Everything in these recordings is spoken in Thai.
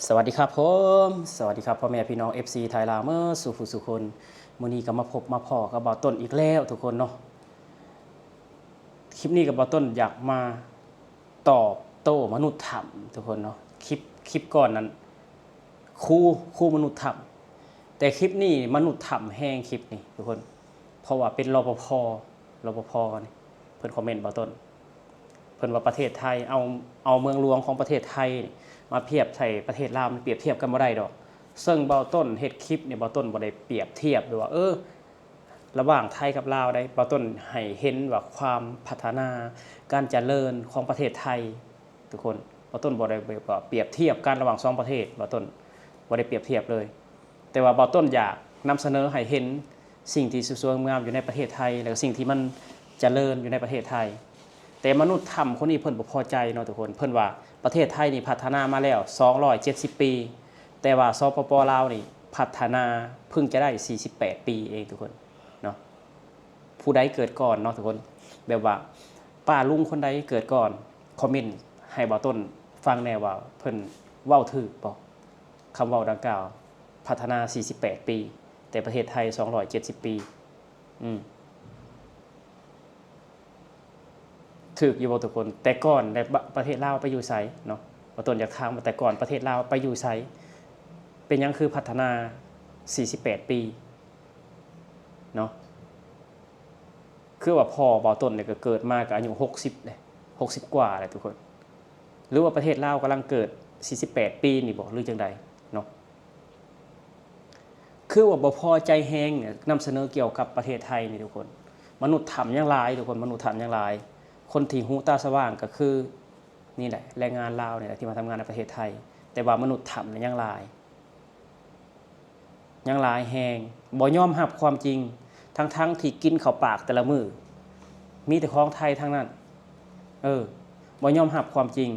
สวัสดีครับผมสวัสดีครับพ่อแม่พี่น้อง FC ไทยลาวเมื่อสุขสุคนมื้อนี้ก็มาพบมาพอกับบ่าวต้นอีกแล้วทุกคนเนาะคลิปนี้กับบ่าวต้นอยากมาตอบโต้มนุษย์ถ้ำทุกคนเนาะคลิปก่อนนั้นคู่มนุษย์ถ้ำแต่คลิปนี้มนุษย์ถ้ำแห้งคลิปนี้ทุกคนเพราะว่าเป็นรปภนี่เพิ่นคอมเมนต์บ่าวต้นเพิ่นว่าประเทศไทยเอาเมืองหลวงของประเทศไทยมาเทียบใส่ประเทศลาวมันเปรียบเทียบกันบ่ได้ดอกซึ่งเบาต้นเฮ็ดคลิปเนี่ยเบาต้นบ่ได้เปรียบเทียบด้วยว่าระหว่างไทยกับลาวได้เบาต้นให้เห็นว่าความพัฒนาการเจริญของประเทศไทยทุกคนเบาต้นบ่ได้แบบเปรียบเทียบกันระหว่าง2ประเทศเบาต้นบ่ได้เปรียบเทียบเลย แต่ว่าเบาต้นอยากนำเสนอให้เห็นสิ่งที่สวยงามอยู่ในประเทศไทยแล้วก็สิ่งที่มันเจริญอยู่ในประเทศไทยแต่มนุษย์ถ้ำคนนี้เพิ่นบ่พอใจเนาะทุกคนเพิ่นว่าประเทศไทยนี่พัฒนามาแล้ว270ปีแต่ว่าสปปลาวนี่พัฒนาเพิ่งจะได้48ปีเองทุกคนเนาะผู้ใดเกิดก่อนเนาะทุกคนแบบว่าป้าลุงคนใดเกิดก่อนคอมเมนต์ให้บ่ต้นฟังแน่ว่าเพิ่นเว้าถูกบ่คำเว้าดังกล่าวพัฒนา48ปีแต่ประเทศไทย270ปีถึกอยู่บ่ทุกคนแต่ก่อนในประเทศลาวไปอยู่ไสเนาะบ่ต้นอยากถามว่าแต่ก่อนประเทศลาวไปอยู่ไสเป็นหยังคือพัฒนา48ปีเนาะคือว่าพ่อบ่ต้นเนี่ยก็เกิดมาก็อายุ60เลย60กว่าเลยทุกคนหรือว่าประเทศลาวกำลังเกิด48ปีนี่บ่หรือจังใดเนาะคือว่าบ่พอใจแฮงเนี่ยนำเสนอเกี่ยวกับประเทศไทยนี่ทุกคนมนุษย์ถ้ำยังหลายทุกคนมนุษย์ถ้ำยังหลายคนที่หูตาสว่างก็คือนี่แหละแรงงานลาวเนี่ยที่มาทำงานในประเทศไทยแต่ว่ามนุษย์ถ้ำเนี่ยยังหลายแฮงบ่ยอมรับความจริงทั้งที่กินข้าวปากแต่ละมื้อมีแต่ของไทยทั้งนั้นบ่ยอมรับความจริง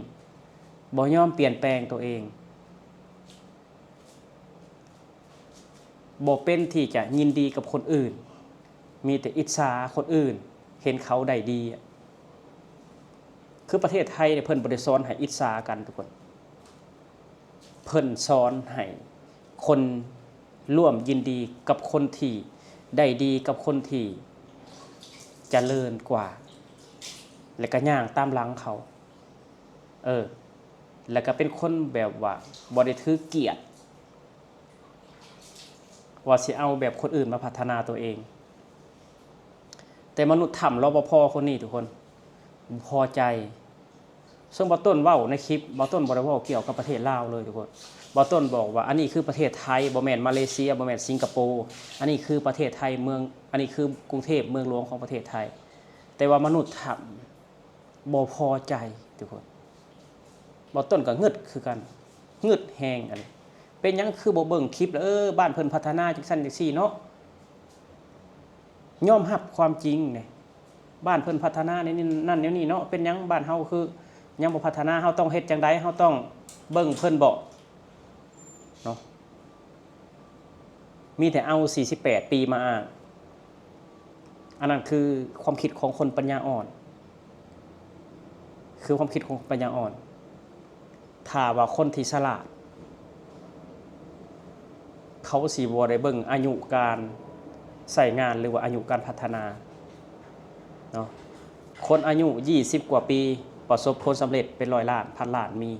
บ่ยอมเปลี่ยนแปลงตัวเองบ่เป็นที่จะยินดีกับคนอื่นมีแต่อิจฉาคนอื่นเห็นเขาได้ดีคือประเทศไทยเนี่ยเพิ่นบ่ได้สอนให้อิจฉากันทุกคนเพิ่นสอนให้คนร่วมยินดีกับคนที่ได้ดีกับคนที่เจริญกว่าแล้วก็ย่างตามหลังเขาแล้วก็เป็นคนแบบว่าบ่ได้ถือเกียรติว่าสิเอาแบบคนอื่นมาพัฒนาตัวเองแต่มนุษย์ถ้ำรปภคนนี้ทุกคนพอใจซึ่งบ่ต้นเว้าในคลิปบ่ต้นบ่ได้เว้าเกี่ยวกับประเทศลาวเลยทุกคนบ่ต้นบอกว่าอันนี้คือประเทศไทยบ่แม่นมาเลเซียบ่แม่นสิงคโปร์อันนี้คือประเทศไทยเมืองอันนี้คือกรุงเทพเมืองหลวงของประเทศไทยแต่ว่ามนุษย์ถ้ำบ่พอใจทุกคนบ่ต้นก็งึดคือกันงึดแฮงอันนี้เป็นหยังคือบ่เบิ่งคลิปแล้วบ้านเพิ่นพัฒนาจังซั่นจังซี่เนาะยอมรับความจริงนี่บ้านเพิ่นพัฒนาในนั่นแนวนี้เนาะเป็นหยังบ้านเฮาคือยังบ่พัฒนาเฮาต้องเฮ็ดจังไดเฮาต้องเบิ่งเพิ่นบ่เนาะมีแต่เอา48ปีมาอ้างอันนั้นคือความคิดของคนปัญญาอ่อนคือความคิดของปัญญาอ่อนถ้าว่าคนที่ฉลาดเขาสิบ่ได้เบิ่งอายุการใช้งานหรือว่าอายุการพัฒนาเนาะคนอายุ20กว่าปีประสบผลสำเร็จเป็น100ล้านพันล้านมี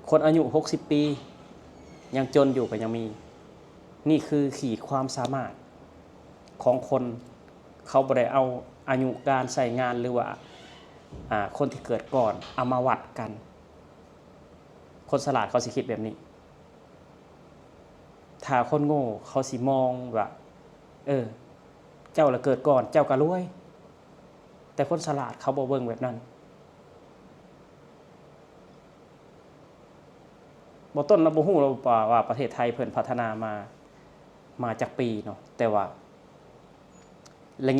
คนอายุ60ปียังจนอยู่ก็ยังมีนี่คือขีดความสามารถของคนเขาบ่ได้เอาอายุการใช้งานหรือว่าคนที่เกิดก่อนเอามาวัดกันคนฉลาดเขาสิคิดแบบนี้ถ้าคนโง่เขาสิมองว่าเจ้าละเกิดก่อนเจ้าก็รวยแต่คนฉลาดเขาบ่เบิ่งแบบนั้นบ่ต้นเราบ่ฮู้เราว่าประเทศไทยเพิ่นพัฒนามาจากปีเนาะแต่ว่าได้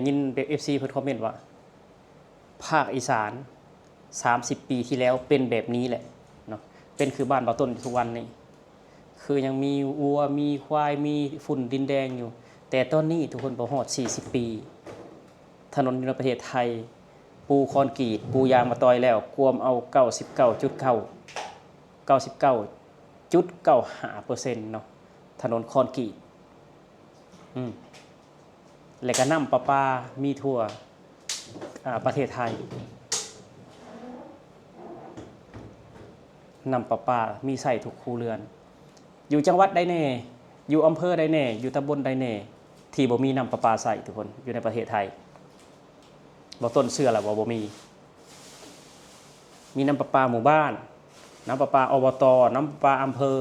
ยิน FC เพิ่นคอมเมนต์ว่าภาคอีสาน30ปีที่แล้วเป็นแบบนี้แหละเนาะเป็นคือบ้านบ่ต้นทุกวันนี้คือยังมีวัวมีควายมีฝุ่นดินแดงอยู่แต่ตอนนี้ทุกคนบ่ฮอด40ปีถนนในประเทศไทยปูคอนกรีตปูยางมาตอยแล้วกวมเอา99.9 99.95%เนาะถนนคอนกรีตและก็น้ำประปามีทั่วประเทศไทยน้ำประปามีใส่ทุกครัวเรือนอยู่จังหวัดใดแน่อยู่อำเภอใดแน่อยู่ตำบลใดแน่ที่บ่มีน้ำประปาใส่ทุกคนอยู่ในประเทศไทยบ่ต้นเชื่อแล้วว่าบ่มีน้ำประปาหมู่บ้านน้ำประปาอบตน้ำประปาอำเภอ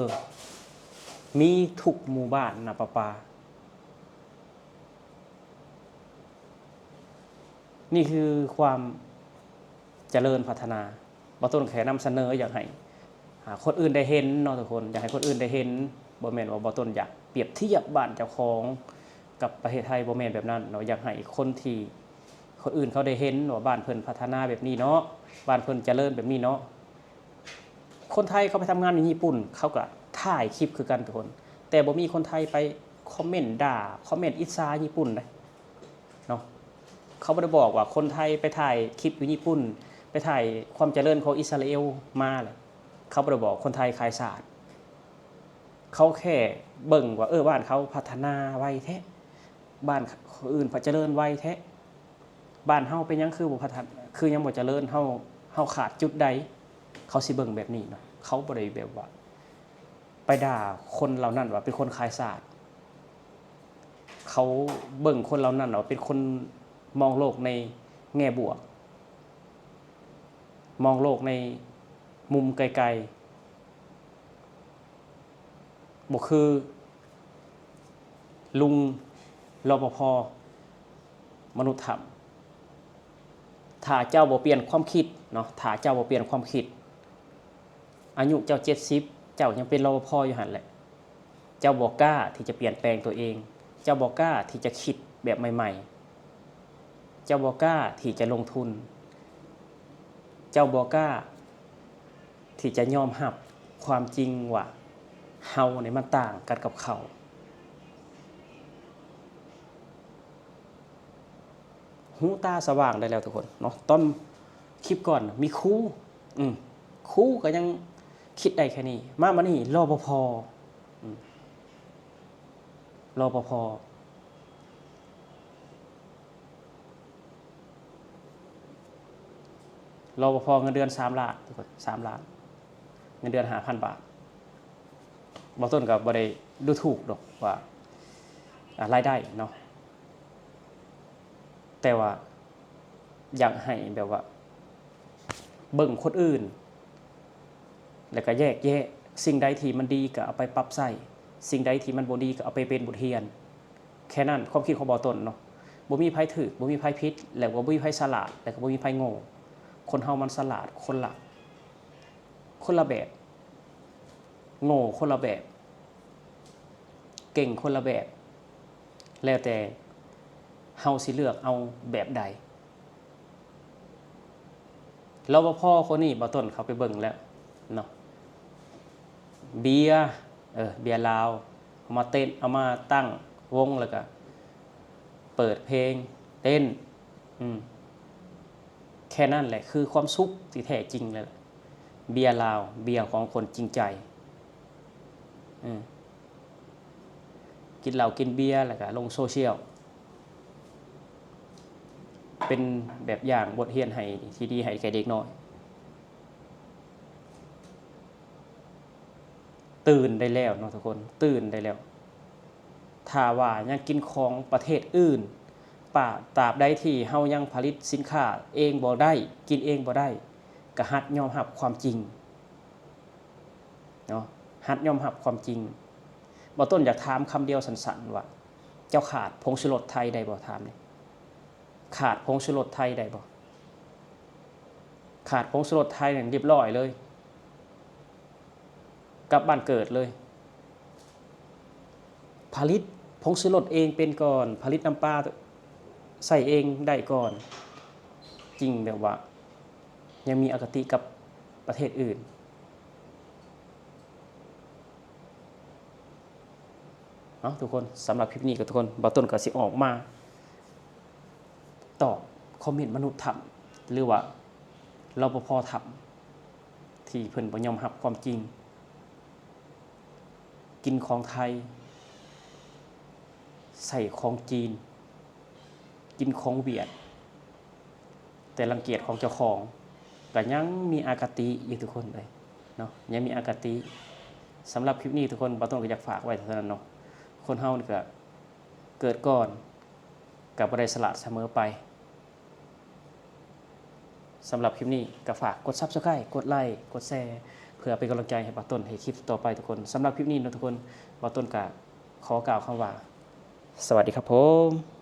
มีทุกหมู่บ้านน้ำประปานี่คือความเจริญพัฒนาบ่ต้นแค่นำเสนออยากให้คนอื่นได้เห็นเนาะทุกคนอยากให้คนอื่นได้เห็นบ่แม่นว่าบ่ต้นอยากเปรียบเทียบบ้านเจ้าของกับประเทศไทยบ่แม่นแบบนั้นเนาะอยากให้คนที่คนอื่นเขาได้เห็นว่าบ้านเพิ่นพัฒนาแบบนี้เนาะบ้านเพิ่นเจริญแบบนี้เนาะคนไทยเขาไปทำงานในญี่ปุ่นเขาก็ถ่ายคลิปคือกันทุกคนแต่บ่มีคนไทยไปคอมเมนต์ด่าคอมเมนต์อิจฉาญี่ปุ่นเลยเนาะเขาบ่ได้บอกว่าคนไทยไปถ่ายคลิปอยู่ญี่ปุ่นไปถ่ายความเจริญของอิสราเอลมาเลยเขาบ่ได้บอกคนไทยขายศาสตร์เขาแค่เบิ่งว่าบ้านเขาพัฒนาไวแท้บ้านคนอื่นเจริญไวแท้บ้านเฮาเป็นยังคือบ่พัฒนาคือยังบ่เจริญเฮาขาดจุดใดเขาสิเบิ่งแบบนี้เนาะเขาบ่ได้แบบว่าไปด่าคนเหล่านั้นว่าเป็นคนขายศาสตร์เขาเบิ่งคนเหล่านั้นว่าเป็นคนมองโลกในแง่บวกมองโลกในมุมไกลๆบ่คือลุงรปภ.มนุษยธรรมถ้าเจ้าบ่เปลี่ยนความคิดเนาะถ้าเจ้าบ่เปลี่ยนความคิดอายุเจ้า70เจ้ายังเป็นรปภ.อยู่หั่นแหละเจ้าบ่กล้าที่จะเปลี่ยนแปลงตัวเองเจ้าบ่กล้าที่จะคิดแบบใหม่ๆเจ้าบ่กล้าที่จะลงทุนเจ้าบ่กล้าที่จะยอมรับความจริงว่าเฮาเนี่ยมันต่างกันกับเขาหูตาสว่างได้แล้วทุกคนเนาะต้นคลิปก่อนมีครูครูก็ยังคิดได้แค่นี้มานี่รปภ.รปภ.รปภ.เงินเดือน3 ล้านทุกคน3 ล้านเงินเดือน 5,000 บาทบ่ต้นก็บ่ได้ดูถูกดอกว่ารายได้เนาะแต่ว่าอยากให้แบบว่าเบิ่งคนอื่นแล้วก็แยกแยะสิ่งใดที่มันดีก็เอาไปปรับใช้สิ่งใดที่มันบ่ดีก็เอาไปเป็นบทเรียนแค่นั้นความคิดของบ่ต้นเนาะบ่มีไผถูกบ่มีไผผิดแล้วก็บ่มีไผฉลาดแล้วก็บ่มีไผโง่คนเฮามันฉลาดคนละแบบโง่คนละแบบเก่งคนละแบบแล้วแต่เฮาสิเลือกเอาแบบใดรปภ.คนนี้บ่ต้นเขาไปเบิ่งแล้วเนาะเบียร์ลาวเอามาเต้นเอามาตั้งวงแล้วก็เปิดเพลงเต้นแค่นั้นแหละคือความสุขที่แท้จริงเลยเบียร์ลาวเบียร์ของคนจริงใจกินเหล้ากินเบียร์แล้วก็ลงโซเชียลเป็นแบบอย่างบทเรียนให้ที่ดีให้แก่เด็กน้อยตื่นได้แล้วเนาะทุกคนตื่นได้แล้วถ้าว่ายังกินของประเทศอื่นตราบใดที่เฮายังผลิตสินค้าเองบ่ได้กินเองบ่ได้ก็หัดยอมรับความจริงเนาะหัดยอมรับความจริงบ่ต้นอยากถามคำเดียวสั้นๆว่าเจ้าขาดผงชูรสไทยได้บ่ถามนี่ขาดผงชูรสไทยได้บ่ขาดผงชูรสไทยเนี่ยเรียบร้อยเลยกลับบ้านเกิดเลยผลิตผงชูรสเองเป็นก่อนผลิตน้ำปลาใส่เองได้ก่อนจริงแบบว่ายังมีอคติกับประเทศอื่นเนาะทุกคนสำหรับคลิปนี้กับทุกคนบ่ต้นก็สิออกมาตอบคอมเมนต์มนุษย์ธรรมหรือว่ารปภ.ธรรมท ที่เพิ่นบ่ยอมรับความจริงกินของไทยใส่ของจีนกินของเวียดแต่รังเกียจของเจ้าของก็ยังมีอคติอยู่ทุกคนเลยเนาะยังมีอคติสำหรับคลิปนี้ทุกคนบ่ต้องก็อยากฝากไว้เท่านั้นเนาะคนเฮานี่ก็เกิดก่อนกับบ่ได้สละเสมอไปสำหรับคลิปนี้ก็ฝากกด Subscribe กดไลค์กดแชร์เพื่อเป็นกำลังใจให้บ่าวต้นให้คลิปต่อไปทุกคนสำหรับคลิปนี้เนาะทุกคนบ่าวต้นก็ขอกล่าวคำว่าสวัสดีครับผม